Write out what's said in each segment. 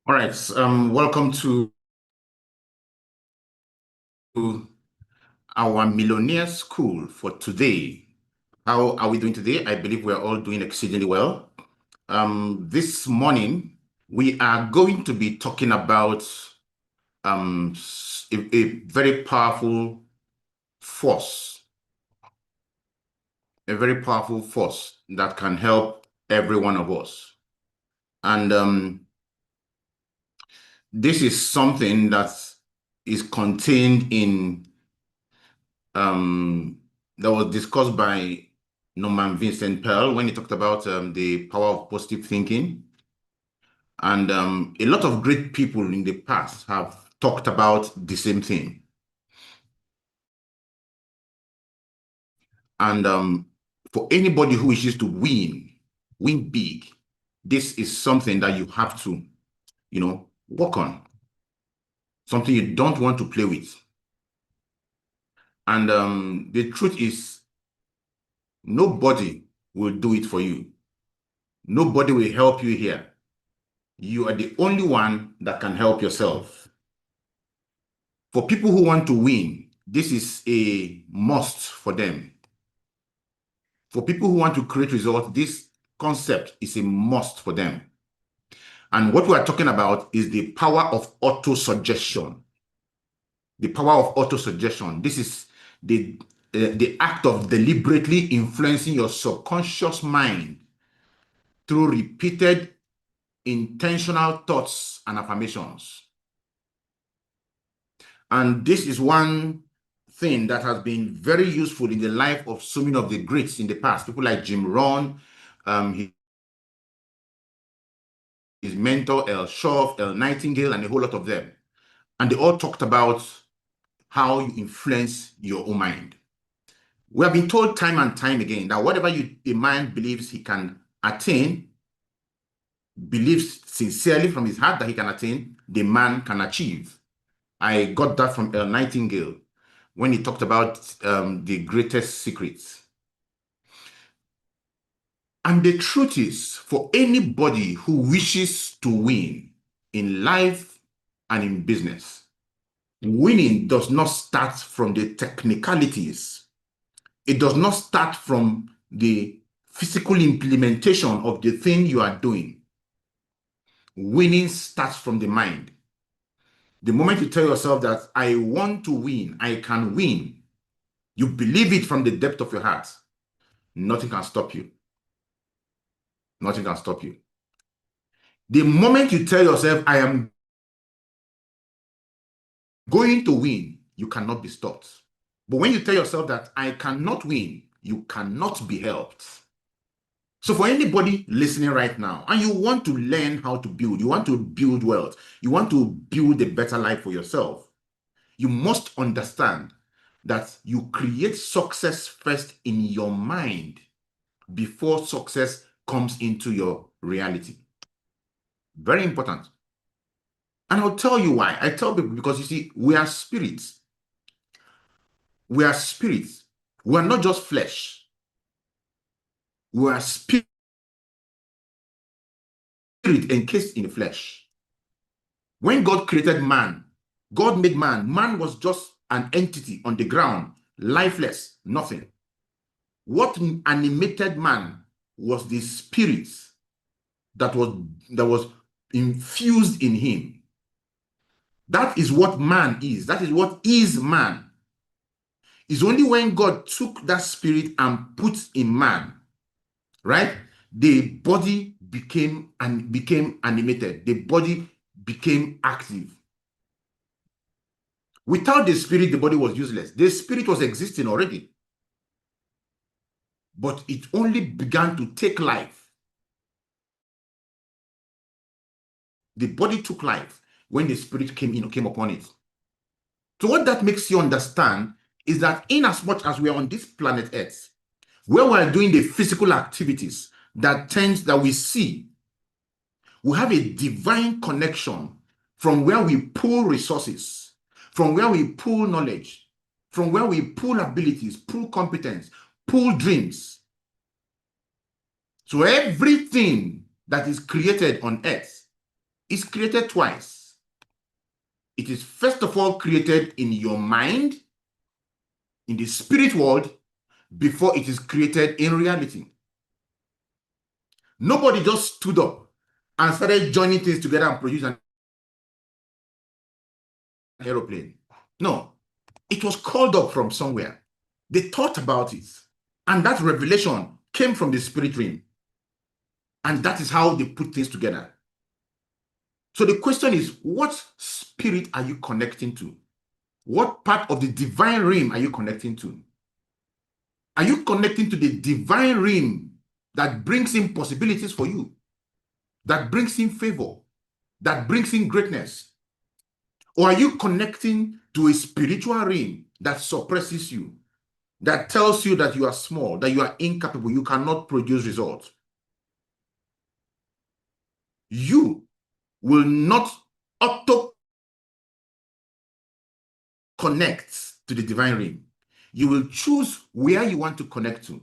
All right, welcome to our Millionaire School for today. How are we doing today? I believe we're all doing exceedingly well. This morning, we are going to be talking about a very powerful force, that can help every one of us. And this is something that is contained in that was discussed by Norman Vincent Peale when he talked about the power of positive thinking. And a lot of great people in the past have talked about the same thing. And for anybody who wishes to win big, this is something that you have to, work on. Something you don't want to play with. And the truth is, nobody will do it for you. Nobody will help you here. You are the only one that can help yourself. For people who want to win, this is a must for them. For people who want to create results, this concept is a must for them. And what we are talking about is the power of autosuggestion. The power of autosuggestion. This is the act of deliberately influencing your subconscious mind through repeated intentional thoughts and affirmations. And this is one thing that has been very useful in the life of so many of the greats in the past. People like Jim Rohn, his mentor, Earl Shoaff, Earl Nightingale, and a whole lot of them. And they all talked about how you influence your own mind. We have been told time and time again that whatever a man believes he can attain, believes sincerely from his heart that he can attain, the man can achieve. I got that from Earl Nightingale when he talked about the greatest secrets. And the truth is, for anybody who wishes to win in life and in business, winning does not start from the technicalities. It does not start from the physical implementation of the thing you are doing. Winning starts from the mind. The moment you tell yourself that I want to win, I can win, you believe it from the depth of your heart, nothing can stop you. Nothing can stop you. The moment you tell yourself, I am going to win, you cannot be stopped. But when you tell yourself that I cannot win, you cannot be helped. So for anybody listening right now, and you want to learn how to build, you want to build wealth, you want to build a better life for yourself, you must understand that you create success first in your mind before success comes into your reality. Very important. And I'll tell you why. I tell people because you see, we are spirits. We are spirits. We are not just flesh. We are spirit encased in the flesh. When God created man, God made man. Man was just an entity on the ground, lifeless, nothing. What animated man was the spirit that was infused in him. That is what man is. That is what is man. It's only when God took that spirit and put in man, right? The body became animated. The body became active. Without the spirit, the body was useless. The spirit was existing already. But it only began to take life. The body took life when the spirit came upon it. So what that makes you understand is that in as much as we are on this planet Earth, where we are doing the physical activities that we see, we have a divine connection from where we pull resources, from where we pull knowledge, from where we pull abilities, pull competence, pull dreams. So everything that is created on earth is created twice. It is first of all created in your mind, in the spirit world, before it is created in reality. Nobody just stood up and started joining things together and produced an aeroplane. No, it was called up from somewhere. They thought about it, and that revelation came from the spirit realm. And that is how they put things together. So the question is, what spirit are you connecting to? What part of the divine realm are you connecting to? Are you connecting to the divine realm that brings in possibilities for you, that brings in favor, that brings in greatness? Or are you connecting to a spiritual realm that suppresses you, that tells you that you are small, that you are incapable, you cannot produce results? You will not auto connect to the divine realm. You will choose where you want to connect to.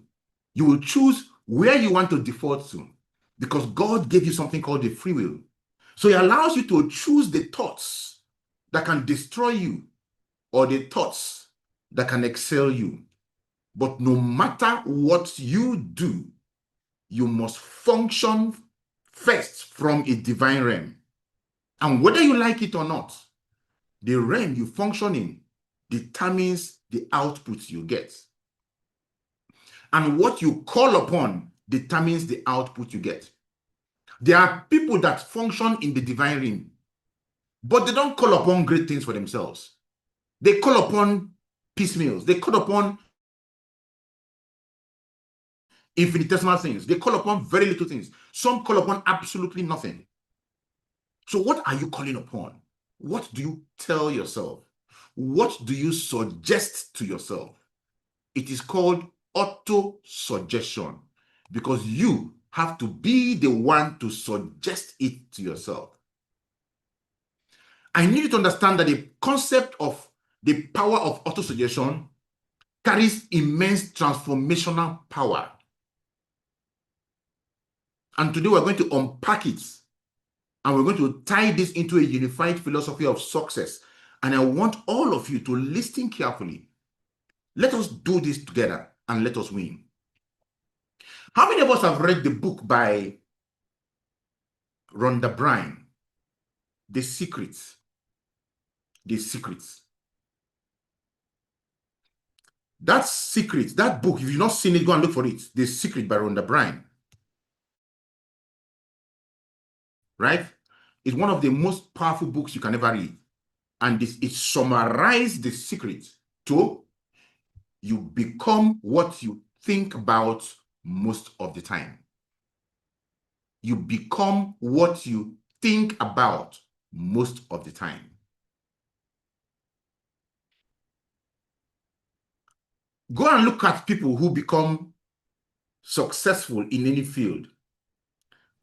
You will choose where you want to default to, because God gave you something called the free will. So he allows you to choose the thoughts that can destroy you or the thoughts that can excel you. But no matter what you do, you must function first from a divine realm. And whether you like it or not, the realm you function in determines the output you get. And what you call upon determines the output you get. There are people that function in the divine realm, but they don't call upon great things for themselves. They call upon piecemeals. They call upon infinitesimal things. They call upon very little things. Some call upon absolutely nothing. So what are you calling upon? What do you tell yourself? What do you suggest to yourself? It is called autosuggestion, because you have to be the one to suggest it to yourself. I need you to understand that the concept of the power of autosuggestion carries immense transformational power. And today we're going to unpack it, and we're going to tie this into a unified philosophy of success. And I want all of you to listen carefully. Let us do this together and let us win. How many of us have read the book by Rhonda Byrne, The Secrets? The Secrets. That secret, that book, if you've not seen it, go and look for it. The Secret by Rhonda Byrne. Right? It's one of the most powerful books you can ever read. And it summarizes the secret to you become what you think about most of the time. You become what you think about most of the time. Go and look at people who become successful in any field.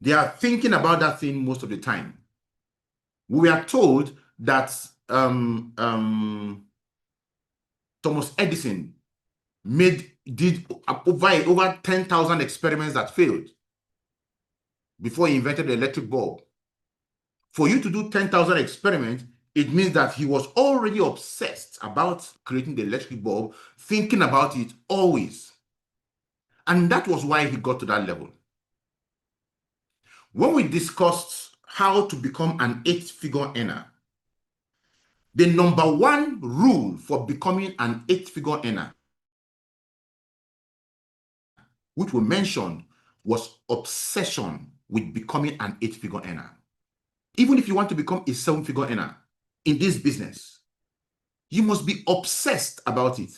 They are thinking about that thing most of the time. We are told that Thomas Edison did over 10,000 experiments that failed before he invented the electric bulb. For you to do 10,000 experiments, it means that he was already obsessed about creating the electric bulb, thinking about it always. And that was why he got to that level. When we discussed how to become an 8-figure earner, the number one rule for becoming an 8-figure earner, which we mentioned, was obsession with becoming an 8-figure earner. Even if you want to become a 7-figure earner in this business, you must be obsessed about it.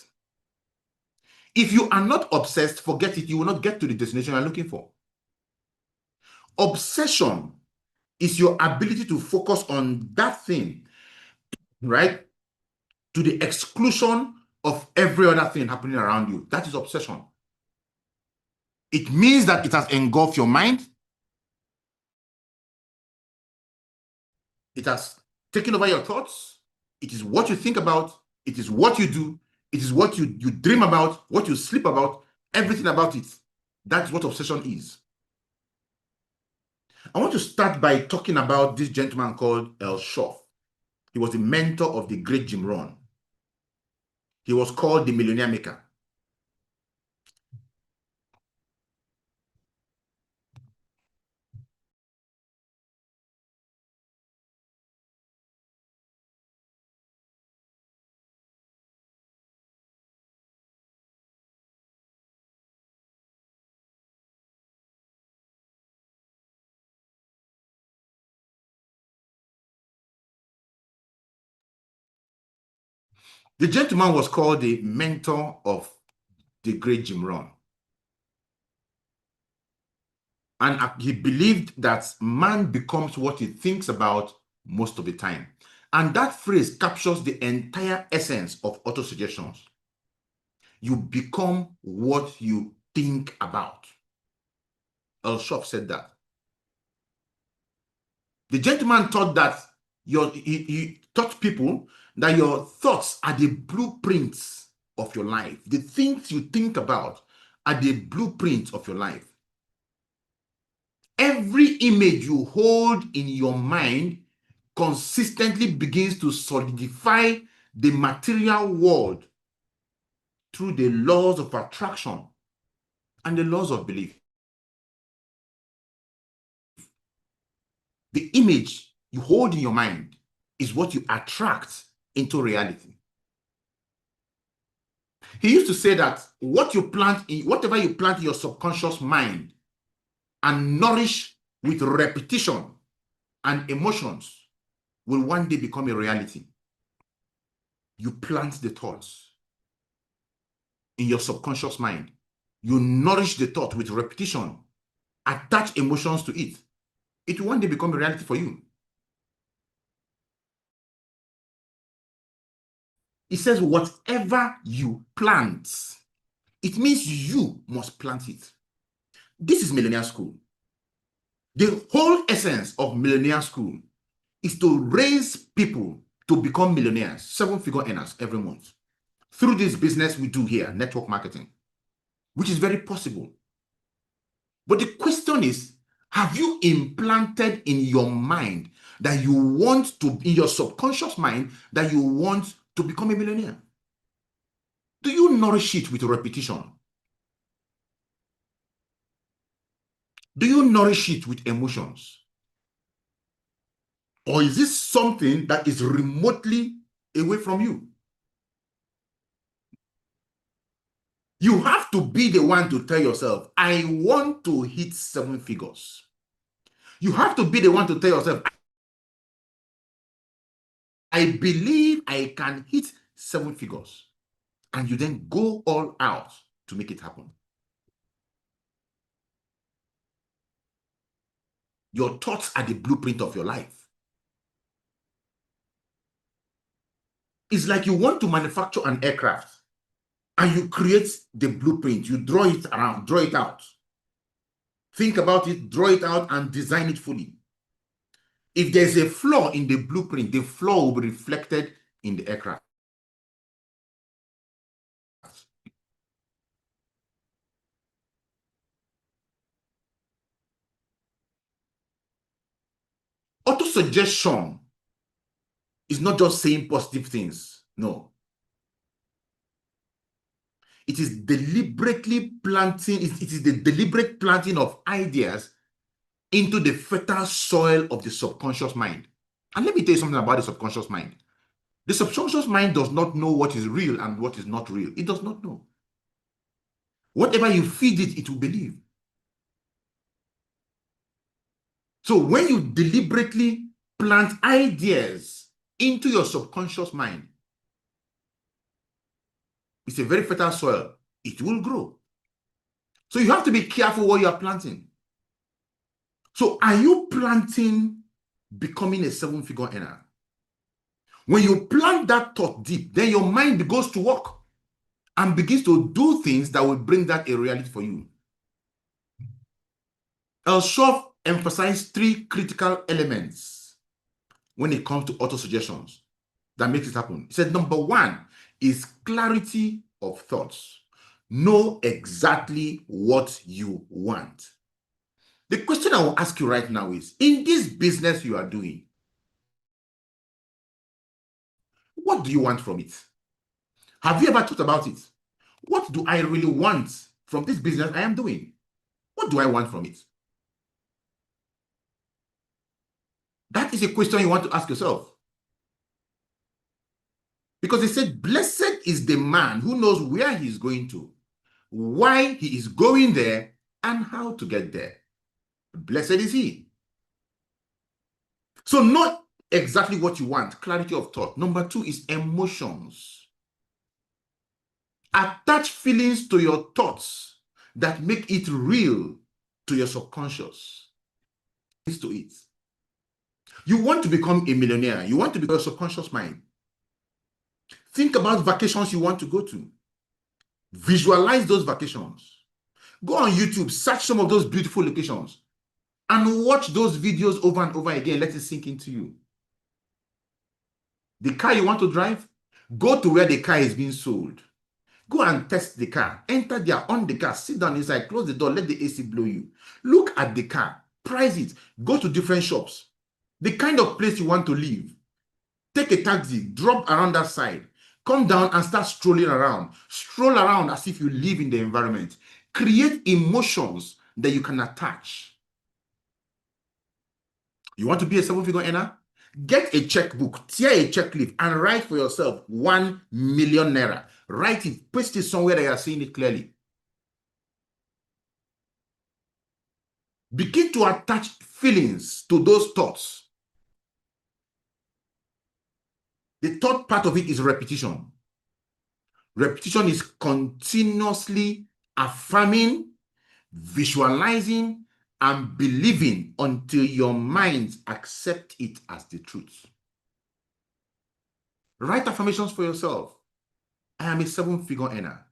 If you are not obsessed, forget it. You will not get to the destination you're looking for. Obsession is your ability to focus on that thing, right, to the exclusion of every other thing happening around you. That is obsession. It means that it has engulfed your mind. It has taken over your thoughts. It is what you think about. It is what you do. It is what you dream about, what you sleep about, everything about it. That's what obsession is. I want to start by talking about this gentleman called Earl Shoaff. He was the mentor of the great Jim Rohn. He was called the Millionaire Maker. The gentleman was called the mentor of the great Jim Rohn. And he believed that man becomes what he thinks about most of the time. And that phrase captures the entire essence of autosuggestions. You become what you think about. Earl Shoaff said that. The gentleman taught that he taught people that your thoughts are the blueprints of your life. The things you think about are the blueprints of your life. Every image you hold in your mind consistently begins to solidify the material world through the laws of attraction and the laws of belief. The image you hold in your mind is what you attract into reality. He used to say that whatever you plant in your subconscious mind and nourish with repetition and emotions will one day become a reality. You plant the thoughts in your subconscious mind. You nourish the thought with repetition, attach emotions to it. It will one day become a reality for you. It says, whatever you plant, it means you must plant it. This is Millionaire School. The whole essence of Millionaire School is to raise people to become millionaires, seven-figure earners every month. Through this business we do here, network marketing, which is very possible. But the question is, have you implanted in your mind that you want to, in your subconscious mind, that you want to become a millionaire? Do you nourish it with repetition? Do you nourish it with emotions? Or is this something that is remotely away from you? You have to be the one to tell yourself, I want to hit seven figures. You have to be the one to tell yourself, I believe I can hit seven figures. And you then go all out to make it happen. Your thoughts are the blueprint of your life. It's like you want to manufacture an aircraft and you create the blueprint. You draw it around, draw it out. Think about it, draw it out, and design it fully. If there's a flaw in the blueprint, the flaw will be reflected in the aircraft. Autosuggestion is not just saying positive things. No. It is deliberately planting, it is the deliberate planting of ideas into the fertile soil of the subconscious mind. And let me tell you something about the subconscious mind. The subconscious mind does not know what is real and what is not real. It does not know. Whatever you feed it, it will believe. So when you deliberately plant ideas into your subconscious mind, it's a very fertile soil. It will grow. So you have to be careful what you are planting. So are you planting becoming a seven-figure earner? When you plant that thought deep, then your mind goes to work and begins to do things that will bring that a reality for you. Earl Shoaff emphasized three critical elements when it comes to autosuggestions that makes it happen. He said, number one is clarity of thoughts. Know exactly what you want. The question I will ask you right now is, in this business you are doing, what do you want from it? Have you ever thought about it? What do I really want from this business I am doing? What do I want from it? That is a question you want to ask yourself. Because he said, blessed is the man who knows where he is going to, why he is going there, and how to get there. Blessed is he. So know exactly what you want, clarity of thought. Number 2 is emotions. Attach feelings to your thoughts that make it real to your subconscious. To it. You want to become a millionaire. You want to become a subconscious mind. Think about vacations you want to go to. Visualize those vacations. Go on YouTube, search some of those beautiful locations, and watch those videos over and over again. Let it sink into you. The car you want to drive, go to where the car is being sold. Go and test the car. Enter there on the car. Sit down inside. Close the door. Let the AC blow you. Look at the car. Price it. Go to different shops. The kind of place you want to live. Take a taxi. Drop around that side. Come down and start strolling around. Stroll around as if you live in the environment. Create emotions that you can attach. You want to be a 7-figure earner? Get a checkbook, tear a check leaf, and write for yourself 1 million naira. Write it, paste it somewhere that you are seeing it clearly. Begin to attach feelings to those thoughts. The third part of it is repetition. Repetition is continuously affirming, visualizing, and believing until your mind accepts it as the truth. Write affirmations for yourself. I am a 7-figure earner.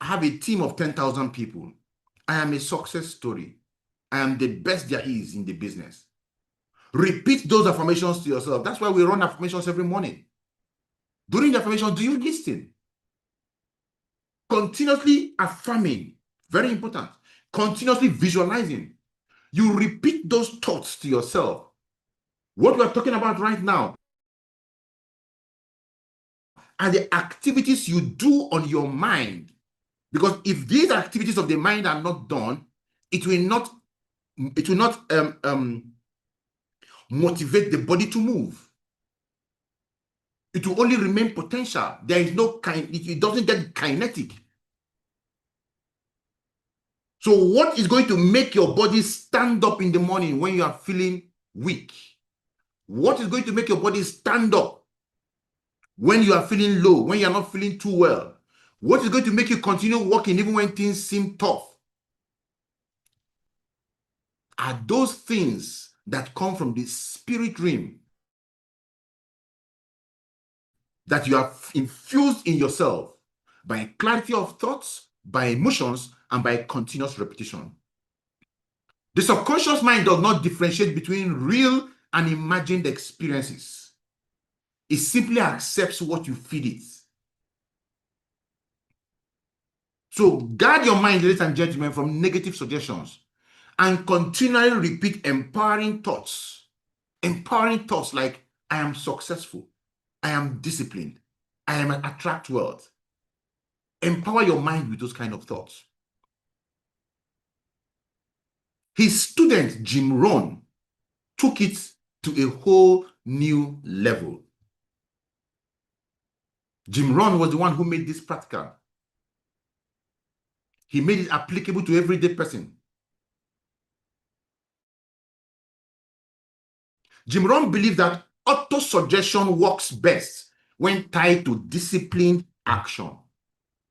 I have a team of 10,000 people. I am a success story. I am the best there is in the business. Repeat those affirmations to yourself. That's why we run affirmations every morning. During the affirmation, do you listen? Continuously affirming. Very important. Continuously visualizing. You repeat those thoughts to yourself. What we're talking about right now are the activities you do on your mind. Because if these activities of the mind are not done, it will not motivate the body to move. It will only remain potential. There is no it doesn't get kinetic. So what is going to make your body stand up in the morning when you are feeling weak? What is going to make your body stand up when you are feeling low, when you are not feeling too well? What is going to make you continue working even when things seem tough? Are those things that come from the spirit realm that you have infused in yourself by clarity of thoughts, by emotions, and by continuous repetition. The subconscious mind does not differentiate between real and imagined experiences. It simply accepts what you feed it. So guard your mind, ladies and gentlemen, from negative suggestions and continually repeat empowering thoughts. Empowering thoughts like, I am successful, I am disciplined, I am attract wealth. Empower your mind with those kind of thoughts. His student, Jim Rohn, took it to a whole new level. Jim Rohn was the one who made this practical. He made it applicable to everyday person. Jim Rohn believed that autosuggestion works best when tied to disciplined action.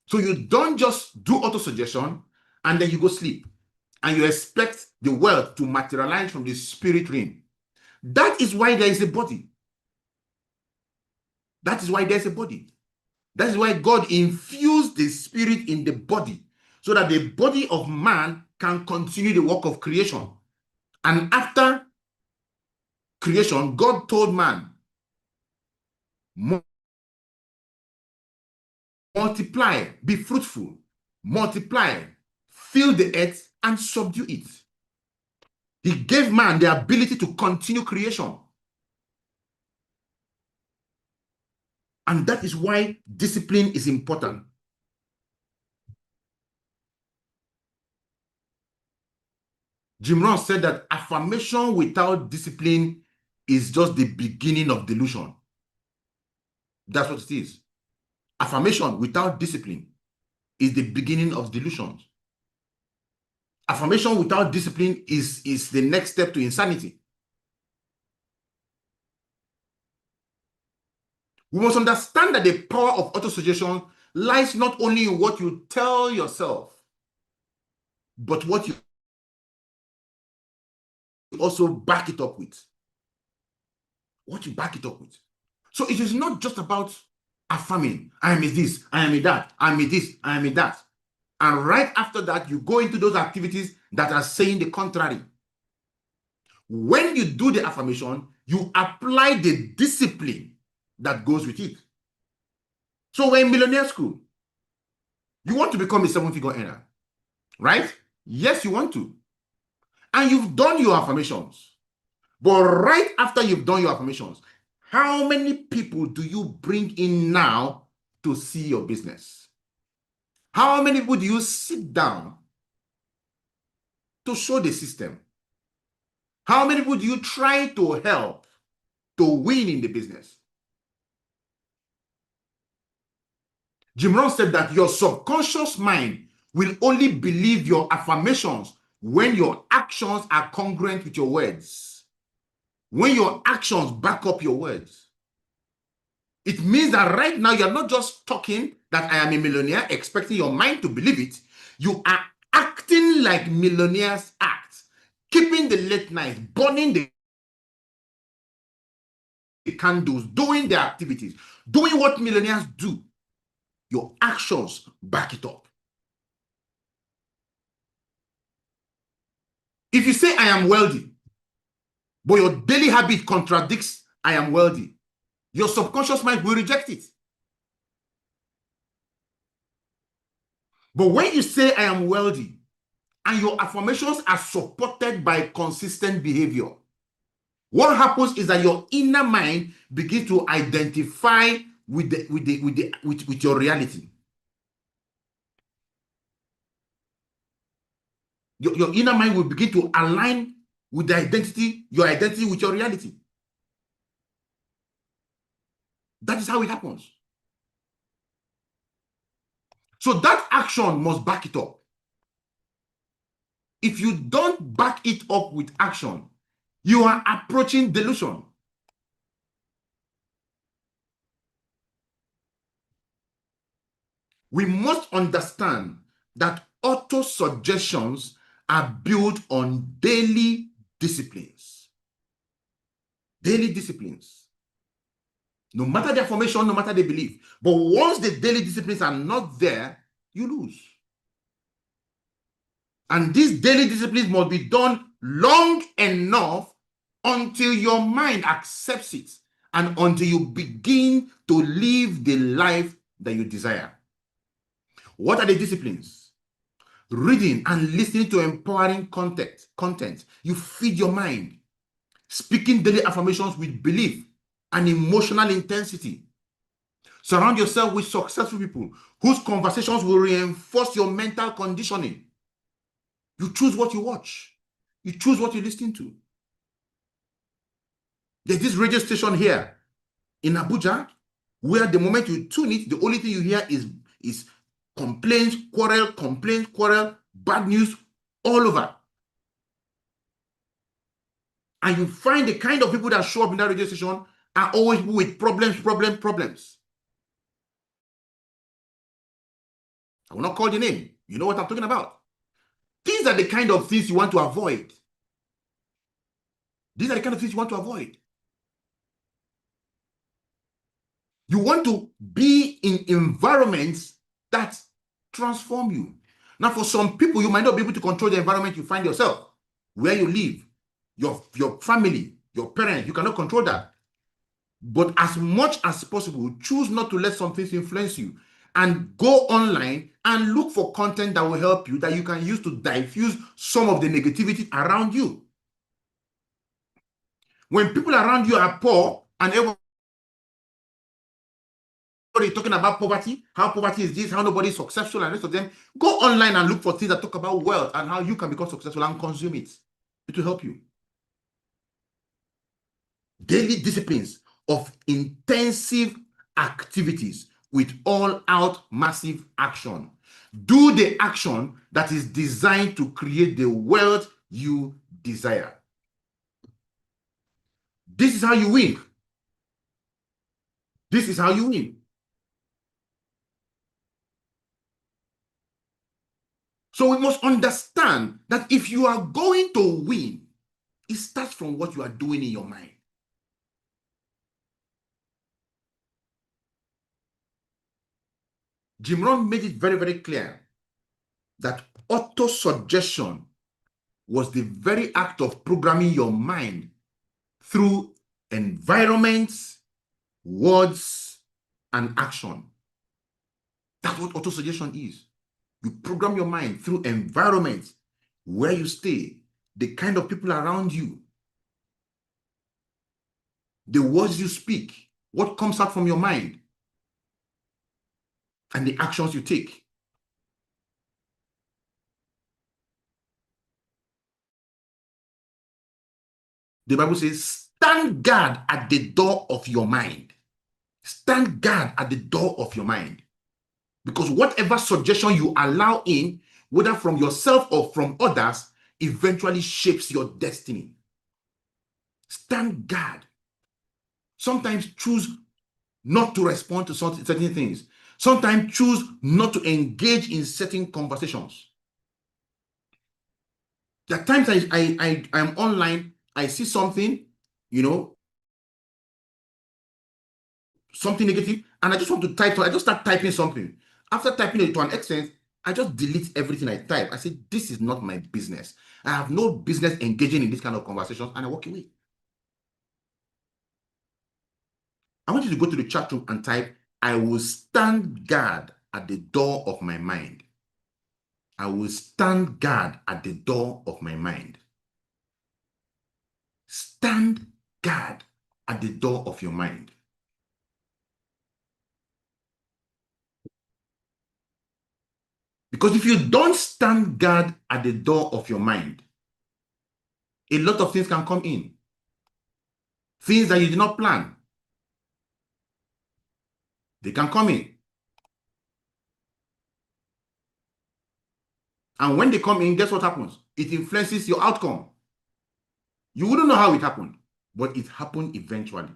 So you don't just do autosuggestion and then you go sleep and you expect the wealth to materialize from the spirit realm. That is why there is a body. That is why there's a body. That is why God infused the spirit in the body so that the body of man can continue the work of creation. And after creation, God told man, multiply, be fruitful, multiply, fill the earth and subdue it. He gave man the ability to continue creation. And that is why discipline is important. Jim Rohn said that affirmation without discipline is just the beginning of delusion. That's what it is. Affirmation without discipline is the beginning of delusions. Affirmation without discipline is the next step to insanity. We must understand that the power of autosuggestion lies not only in what you tell yourself, but what you also back it up with. What you back it up with. So it is not just about affirming, I am this, I am that, I am this, I am that. And right after that, you go into those activities that are saying the contrary. When you do the affirmation, you apply the discipline that goes with it. So we're in millionaire school. You want to become a 7-figure earner, right? Yes, you want to. And you've done your affirmations. But right after you've done your affirmations, how many people do you bring in now to see your business? How many people do you sit down to show the system? How many people do you try to help to win in the business? Jim Rohn said that your subconscious mind will only believe your affirmations when your actions are congruent with your words. When your actions back up your words. It means that right now you're not just talking that I am a millionaire, expecting your mind to believe it. You are acting like millionaires act, keeping the late nights, burning the candles, doing the activities, doing what millionaires do. Your actions back it up. If you say I am wealthy, but your daily habit contradicts I am wealthy, your subconscious mind will reject it. But when you say I am wealthy, and your affirmations are supported by consistent behavior, what happens is that your inner mind begins to identify with your reality. Your inner mind will begin to align with the identity, your identity with your reality. That is how it happens. So that action must back it up. If you don't back it up with action, you are approaching delusion. We must understand that auto-suggestions are built on daily disciplines. Daily disciplines. No matter the affirmation, no matter the belief. But once the daily disciplines are not there, you lose. And these daily disciplines must be done long enough until your mind accepts it and until you begin to live the life that you desire. What are the disciplines? Reading and listening to empowering content. You feed your mind. Speaking daily affirmations with belief and emotional intensity. Surround yourself with successful people whose conversations will reinforce your mental conditioning. You choose what you watch. You choose what you listen to. There's this radio station here in Abuja where the moment you tune it, the only thing you hear is complaints, quarrel, bad news all over. And you find the kind of people that show up in that radio station are always people with problems. I will not call the name. You know what I'm talking about. These are the kind of things you want to avoid. These are the kind of things you want to avoid. You want to be in environments that transform you. Now, for some people, you might not be able to control the environment you find yourself, where you live, your family, your parents. You cannot control that. But as much as possible, choose not to let some things influence you and go online and look for content that will help you, that you can use to diffuse some of the negativity around you. When people around you are poor and everybody talking about poverty, how poverty is this, how nobody is successful, and the rest of them, go online and look for things that talk about wealth and how you can become successful and consume it. It will help you. Daily disciplines of intensive activities with all-out massive action. Do the action that is designed to create the wealth you desire. This is how you win. This is how you win. So we must understand that if you are going to win, it starts from what you are doing in your mind. Jim Rohn made it very, very clear that autosuggestion was the very act of programming your mind through environments, words, and action. That's what autosuggestion is. You program your mind through environments, where you stay, the kind of people around you, the words you speak, what comes out from your mind, and the actions you take. The Bible says, stand guard at the door of your mind. Stand guard at the door of your mind. Because whatever suggestion you allow in, whether from yourself or from others, eventually shapes your destiny. Stand guard. Sometimes choose not to respond to certain things. Sometimes choose not to engage in certain conversations. There are times I'm online, I see something, something negative, and I just want to type, I just start typing something. After typing it to an extent, I just delete everything I type. I say, this is not my business. I have no business engaging in this kind of conversations, and I walk away. I want you to go to the chat room and type, I will stand guard at the door of my mind. I will stand guard at the door of my mind. Stand guard at the door of your mind. Because if you don't stand guard at the door of your mind, a lot of things can come in. Things that you did not plan. They can come in. And when they come in, guess what happens? It influences your outcome. You wouldn't know how it happened, but it happened eventually.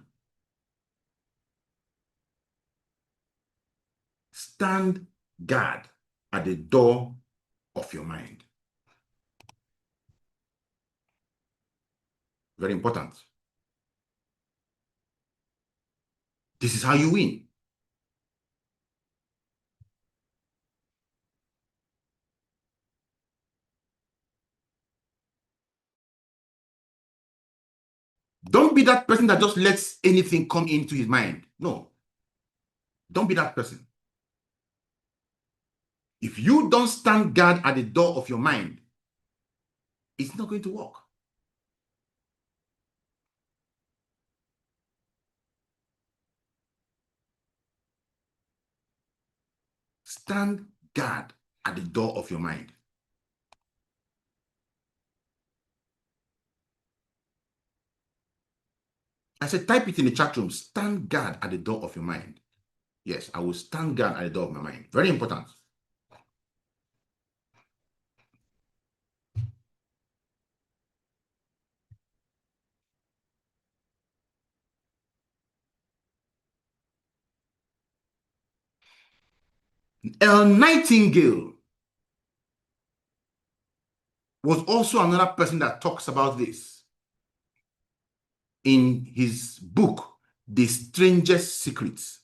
Stand guard at the door of your mind. Very important. This is how you win. Don't be that person that just lets anything come into his mind. No. Don't be that person. If you don't stand guard at the door of your mind, it's not going to work. Stand guard at the door of your mind. I said, type it in the chat room. Stand guard at the door of your mind. Yes, I will stand guard at the door of my mind. Very important. Earl Nightingale was also another person that talks about this in his book, The Strangest Secrets.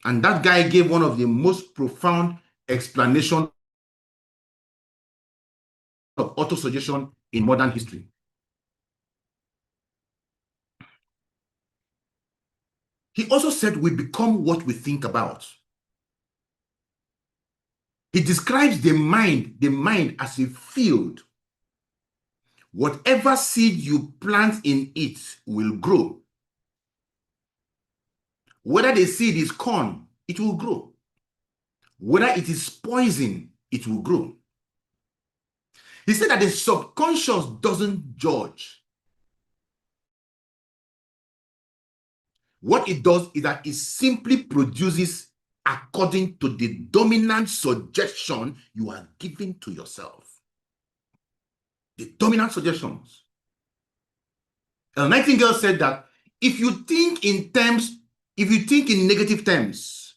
And that guy gave one of the most profound explanations of autosuggestion in modern history. He also said we become what we think about. He describes the mind as a field Whatever seed you plant in it will grow. Whether the seed is corn, it will grow. Whether it is poison, it will grow. He said that the subconscious doesn't judge. What it does is that it simply produces according to the dominant suggestion you are giving to yourself. The dominant suggestions. Earl Nightingale said that if you think in negative terms,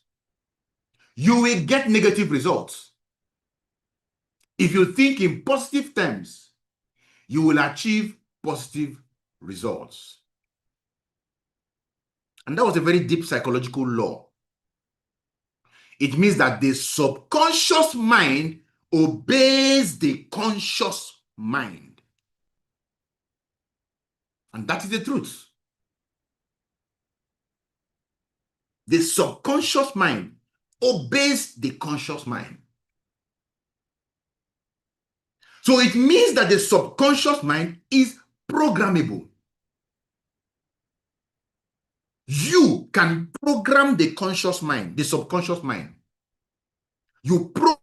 you will get negative results. If you think in positive terms, you will achieve positive results. And that was a very deep psychological law. It means that the subconscious mind obeys the conscious mind. And that is the truth. The subconscious mind obeys the conscious mind. So it means that the subconscious mind is programmable. You can program the conscious mind, the subconscious mind. You program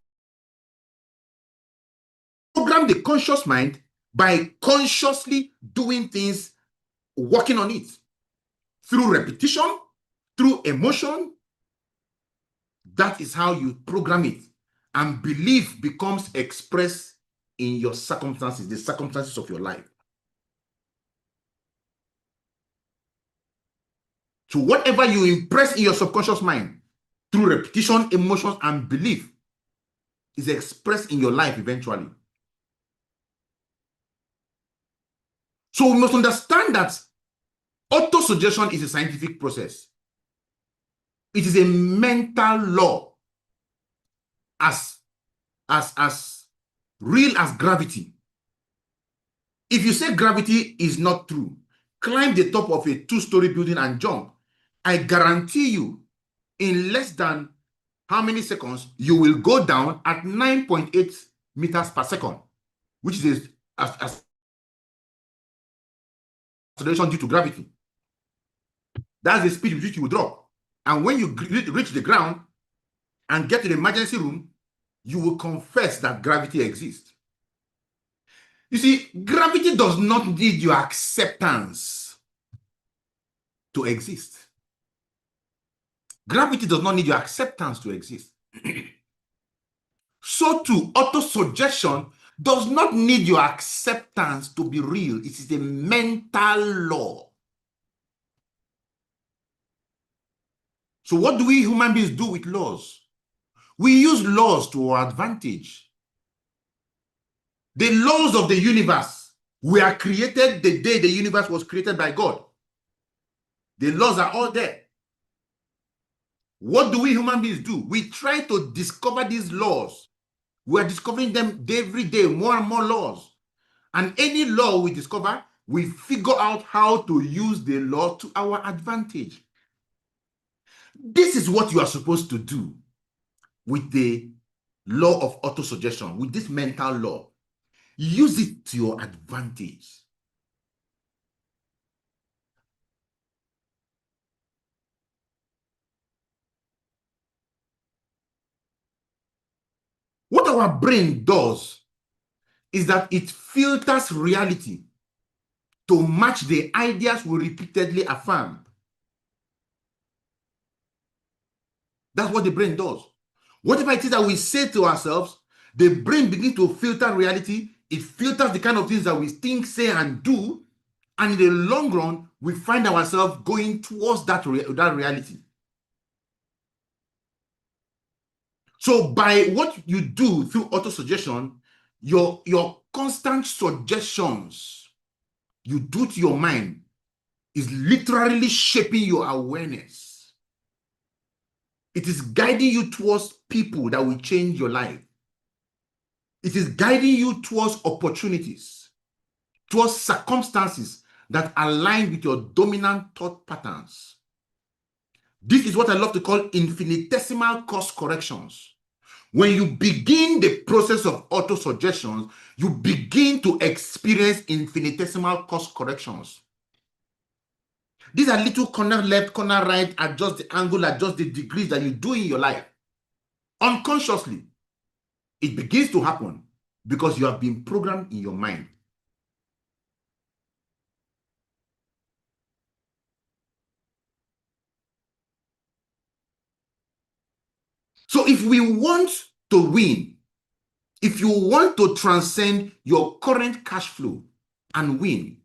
the conscious mind by consciously doing things, working on it through repetition, through emotion. That is how you program it. And belief becomes expressed in your circumstances, the circumstances of your life. So whatever you impress in your subconscious mind through repetition, emotions, and belief is expressed in your life eventually. So we must understand that autosuggestion is a scientific process. It is a mental law as real as gravity. If you say gravity is not true, climb the top of a 2-story building and jump. I guarantee you, in less than how many seconds, you will go down at 9.8 meters per second, which is acceleration due to gravity. That's the speed with which you will drop. And when you reach the ground and get to the emergency room, you will confess that gravity exists. You see, gravity does not need your acceptance to exist. Gravity does not need your acceptance to exist. So too, autosuggestion does not need your acceptance to be real. It is a mental law. So what do we human beings do with laws? We use laws to our advantage. The laws of the universe were created the day the universe was created by God. The laws are all there. What do we human beings do? We try to discover these laws. We are discovering them every day, more and more laws. And any law we discover, we figure out how to use the law to our advantage. This is what you are supposed to do with the law of autosuggestion, with this mental law. Use it to your advantage. What our brain does is that it filters reality to match the ideas we repeatedly affirm. That's what the brain does. Whatever it is that we say to ourselves, the brain begins to filter reality. It filters the kind of things that we think, say, and do. And in the long run, we find ourselves going towards that reality. So by what you do through autosuggestion, your constant suggestions you do to your mind is literally shaping your awareness. It is guiding you towards people that will change your life. It is guiding you towards opportunities, towards circumstances that align with your dominant thought patterns. This is what I love to call infinitesimal course corrections. When you begin the process of autosuggestions, you begin to experience infinitesimal course corrections. These are little corner left, corner right, adjust the angle, adjust the degrees that you do in your life. Unconsciously, it begins to happen because you have been programmed in your mind. So if we want to win, if you want to transcend your current cash flow and win,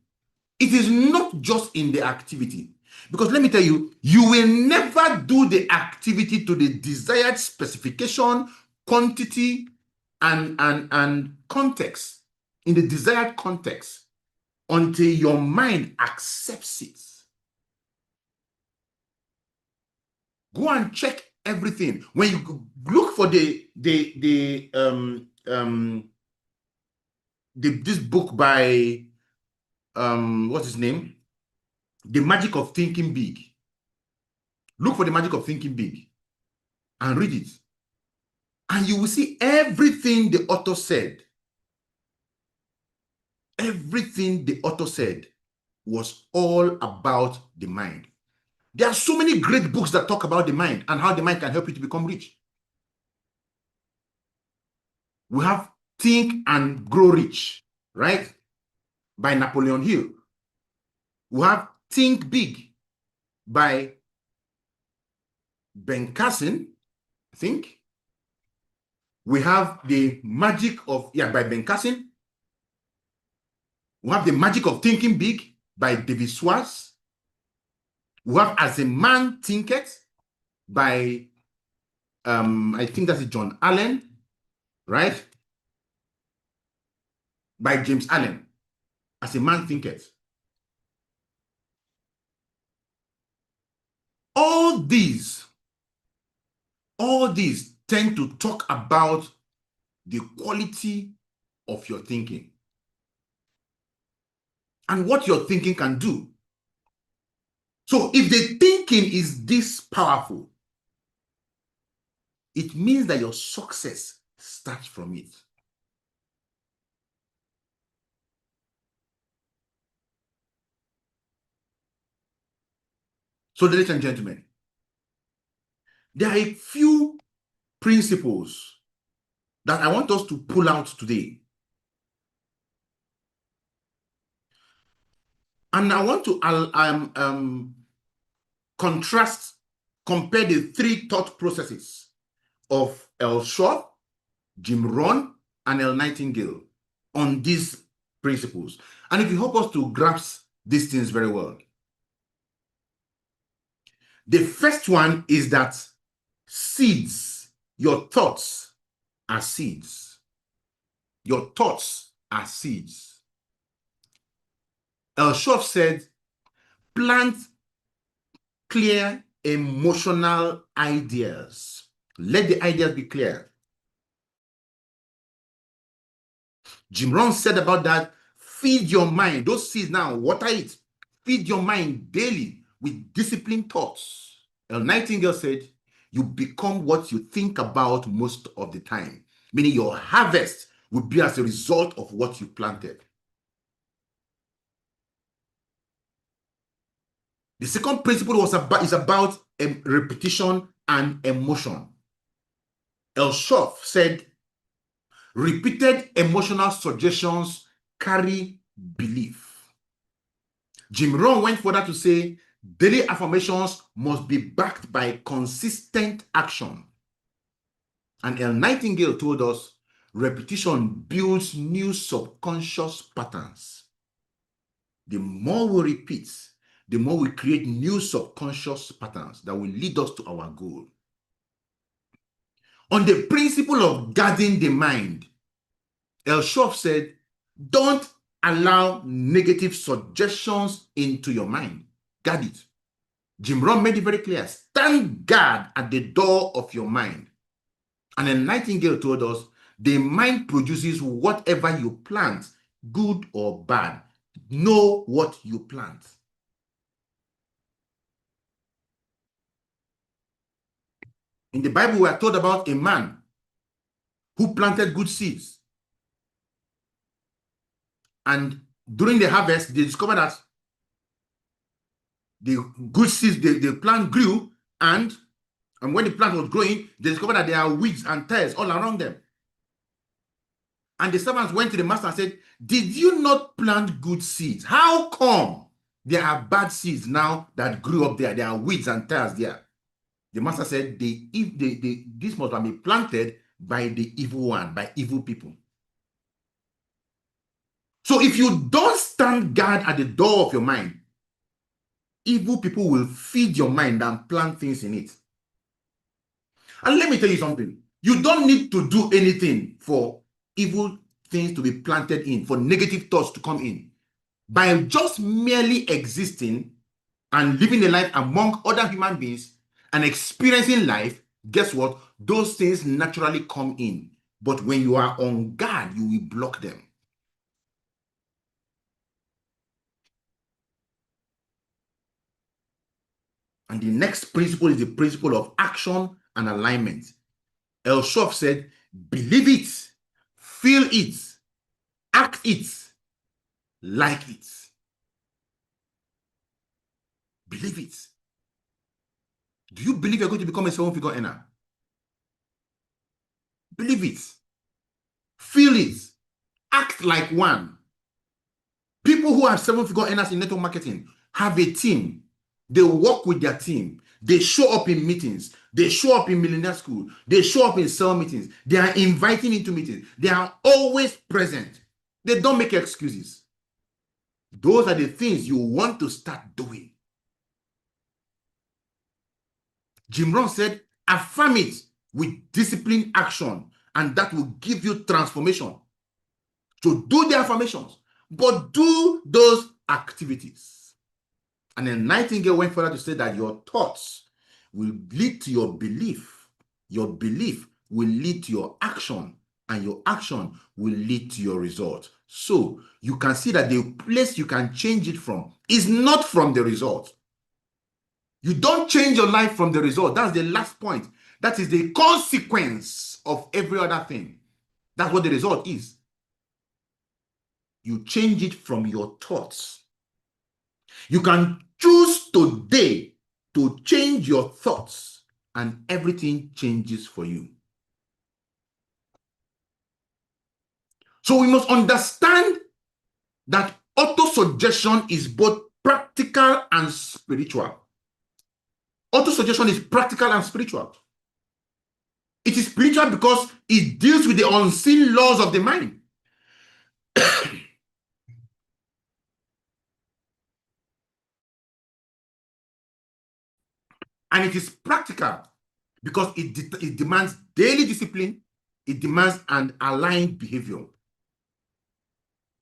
it is not just in the activity. Because let me tell you, you will never do the activity to the desired specification, quantity, and context, in the desired context, until your mind accepts it. Go and check everything. When you look for this book by what's his name? The Magic of Thinking Big. Look for The Magic of Thinking Big and read it. And you will see everything the author said. Everything the author said was all about the mind. There are so many great books that talk about the mind and how the mind can help you to become rich. We have Think and Grow Rich, right? By Napoleon Hill. We have Think Big by Ben Carson, I think. We have The Magic of, by Ben Carson. We have The Magic of Thinking Big by David Schwartz. We have As a Man Thinketh by, I think that's John Allen, right? By James Allen. As a Man Thinketh. All these tend to talk about the quality of your thinking and what your thinking can do. So if the thinking is this powerful, it means that your success starts from it. So, ladies and gentlemen, there are a few principles that I want us to pull out today. And I want to compare the three thought processes of Earl Shoaff, Jim Rohn, and Earl Nightingale on these principles. And it will help us to grasp these things very well. The first one is that seeds, your thoughts are seeds. Your thoughts are seeds. Earl Shoaff said, plant clear emotional ideas. Let the ideas be clear. Jim Rohn said about that, feed your mind. Those seeds now, water it. Feed your mind daily with disciplined thoughts. Earl Nightingale said, you become what you think about most of the time, meaning your harvest will be as a result of what you planted. The second principle is about repetition and emotion. Earl Shoaff said, repeated emotional suggestions carry belief. Jim Rohn went further to say, daily affirmations must be backed by consistent action. And Earl Nightingale told us, repetition builds new subconscious patterns. The more we repeat, the more we create new subconscious patterns that will lead us to our goal. On the principle of guarding the mind, Earl Shoaff said, don't allow negative suggestions into your mind. Guard it. Jim Rohn made it very clear. Stand guard at the door of your mind. And then Nightingale told us, the mind produces whatever you plant, good or bad. Know what you plant. In the Bible, we are told about a man who planted good seeds. And during the harvest, they discovered that the good seeds, the plant grew, and when the plant was growing, they discovered that there are weeds and tares all around them. And the servants went to the master and said, did you not plant good seeds? How come there are bad seeds now that grew up there? There are weeds and tares there. The master said, this must be planted by the evil one, by evil people. So if you don't stand guard at the door of your mind, evil people will feed your mind and plant things in it. And let me tell you something. You don't need to do anything for evil things to be planted in, for negative thoughts to come in. By just merely existing and living a life among other human beings and experiencing life, guess what? Those things naturally come in. But when you are on guard, you will block them. And the next principle is the principle of action and alignment. Earl Shoaff said, believe it, feel it, act it, like it. Believe it. Do you believe you're going to become a seven-figure earner? Believe it. Feel it. Act like one. People who are seven-figure earners in network marketing have a team. They work with their team. They show up in meetings. They show up in millionaire school. They show up in sales meetings. They are inviting into meetings. They are always present. They don't make excuses. Those are the things you want to start doing. Jim Rohn said, affirm it with disciplined action, and that will give you transformation. So do the affirmations, but do those activities. And then Nightingale went further to say that your thoughts will lead to your belief. Your belief will lead to your action, and your action will lead to your result. So you can see that the place you can change it from is not from the result. You don't change your life from the result. That's the last point. That is the consequence of every other thing. That's what the result is. You change it from your thoughts. You can choose today to change your thoughts, and everything changes for you. So we must understand that autosuggestion is both practical and spiritual. Autosuggestion is practical and spiritual. It is spiritual because it deals with the unseen laws of the mind. And it is practical because it demands daily discipline. It demands an aligned behavior.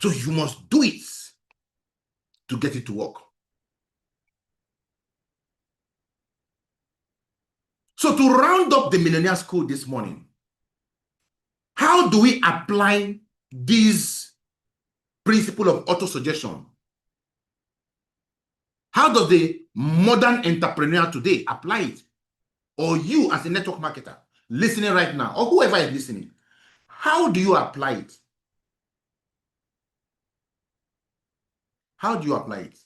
So you must do it to get it to work. So to round up the Millionaire School this morning, how do we apply this principle of autosuggestion? How does the modern entrepreneur today apply it? Or you as a network marketer listening right now, or whoever is listening, how do you apply it? How do you apply it?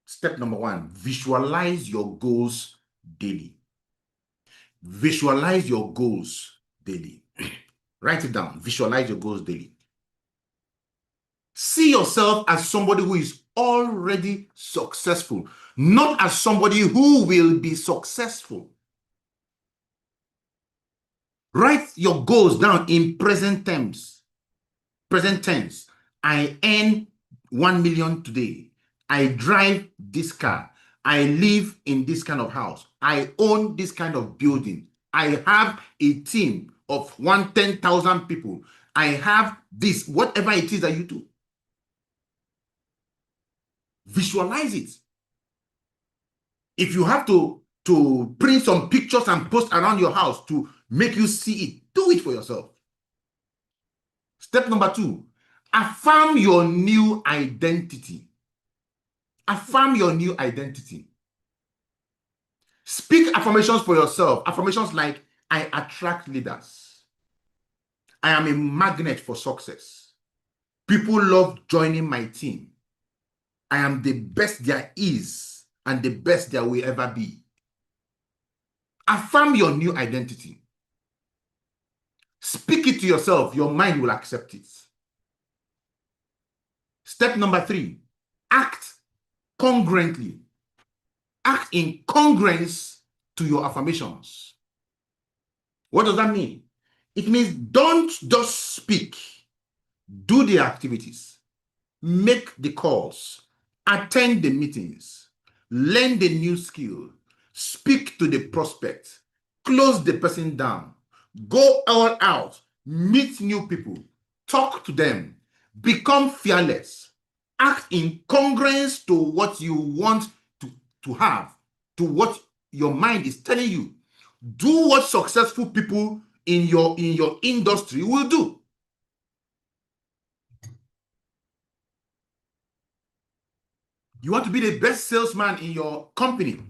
Step number one, visualize your goals daily. Visualize your goals daily. Write it down. Visualize your goals daily. See yourself as somebody who is already successful, not as somebody who will be successful. Write your goals down in present tense. Present tense. I earn 1 million today. I drive this car. I live in this kind of house. I own this kind of building. I have a team of 10,000 people. I have this, whatever it is that you do. Visualize it. If you have to print some pictures and post around your house to make you see it, do it for yourself. Step number two, affirm your new identity. Affirm your new identity. Speak affirmations for yourself. Affirmations like, I attract leaders. I am a magnet for success. People love joining my team. I am the best there is and the best there will ever be. Affirm your new identity. Speak it to yourself. Your mind will accept it. Step number 3, act congruently. Act in congruence to your affirmations. What does that mean? It means don't just speak. Do the activities. Make the calls. Attend the meetings. Learn the new skill. Speak to the prospect. Close the person down. Go all out. Meet new people. Talk to them. Become fearless. Act in congruence to what you want to have, to what your mind is telling you. Do what successful people in your industry will do. You want to be the best salesman in your company.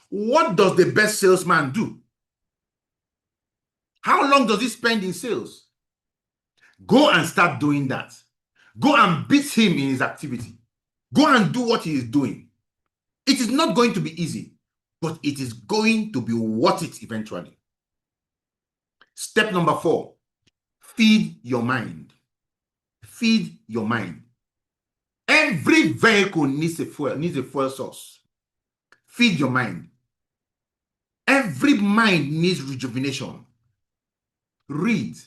What does the best salesman do? How long does he spend in sales? Go and start doing that. Go and beat him in his activity. Go and do what he is doing. It is not going to be easy, but it is going to be worth it eventually. Step number 4, feed your mind. Feed your mind. Every vehicle needs a fuel source. Feed your mind. Every mind needs rejuvenation. Read,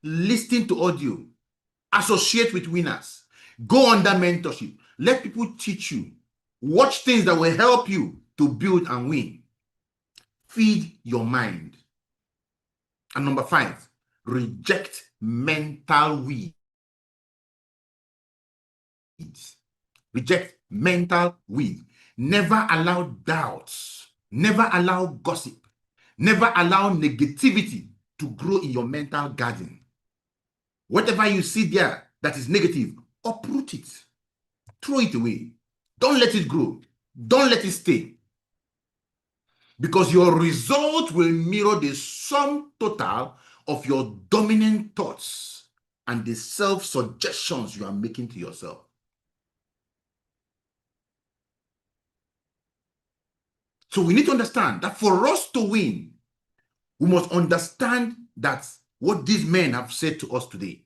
listen to audio, associate with winners, go under mentorship. Let people teach you. Watch things that will help you to build and win. Feed your mind. And number 5, reject mental weeds. Reject mental weeds. Never allow doubts. Never allow gossip. Never allow negativity to grow in your mental garden. Whatever you see there that is negative, uproot it. Throw it away. Don't let it grow. Don't let it stay. Because your result will mirror the sum total of your dominant thoughts and the self-suggestions you are making to yourself. So we need to understand that for us to win, we must understand that what these men have said to us today.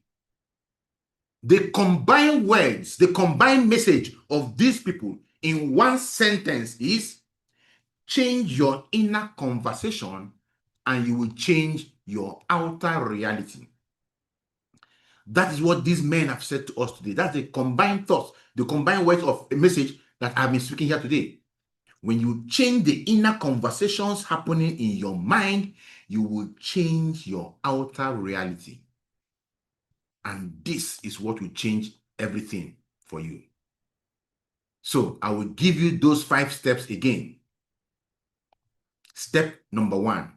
The combined words, the combined message of these people in one sentence is, change your inner conversation and you will change your outer reality. That is what these men have said to us today. That's the combined thoughts, the combined words of a message that I've been speaking here today. When you change the inner conversations happening in your mind, you will change your outer reality. And this is what will change everything for you. So I will give you those 5 steps again. Step number 1,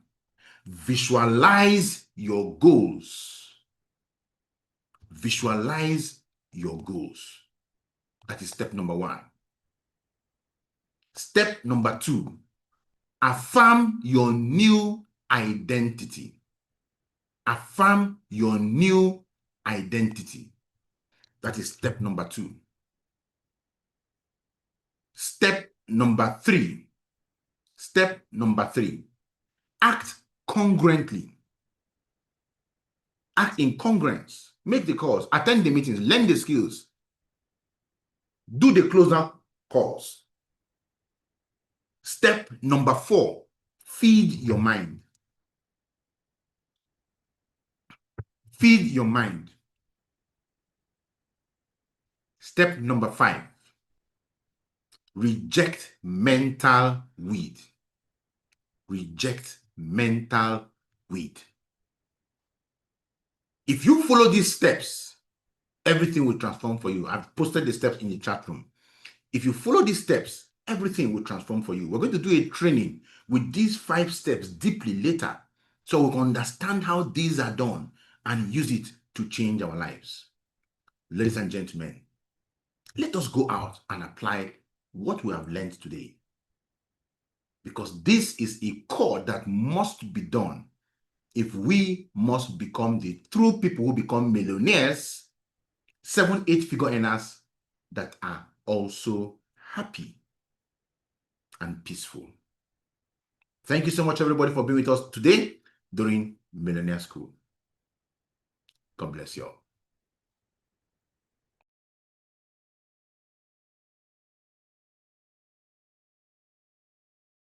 visualize your goals. Visualize your goals. That is step number 1. Step number 2, affirm your new identity. Affirm your new identity. That is step number 2. Step number 3. Step number 3, act congruently. Act in congruence. Make the calls, attend the meetings, learn the skills, do the closeout calls. Step number 4, feed your mind. Feed your mind. Step number 5, reject mental weed. Reject mental weed. If you follow these steps, everything will transform for you. I've posted the steps in the chat room. If you follow these steps, everything will transform for you. We're going to do a training with these 5 steps deeply later, so we can understand how these are done and use it to change our lives. Ladies and gentlemen, let us go out and apply what we have learned today. because this is a core that must be done if we must become the true people who become millionaires, 7, 8-figure earners that are also happy and peaceful. Thank you so much, everybody, for being with us today during Millionaire School. God bless you all.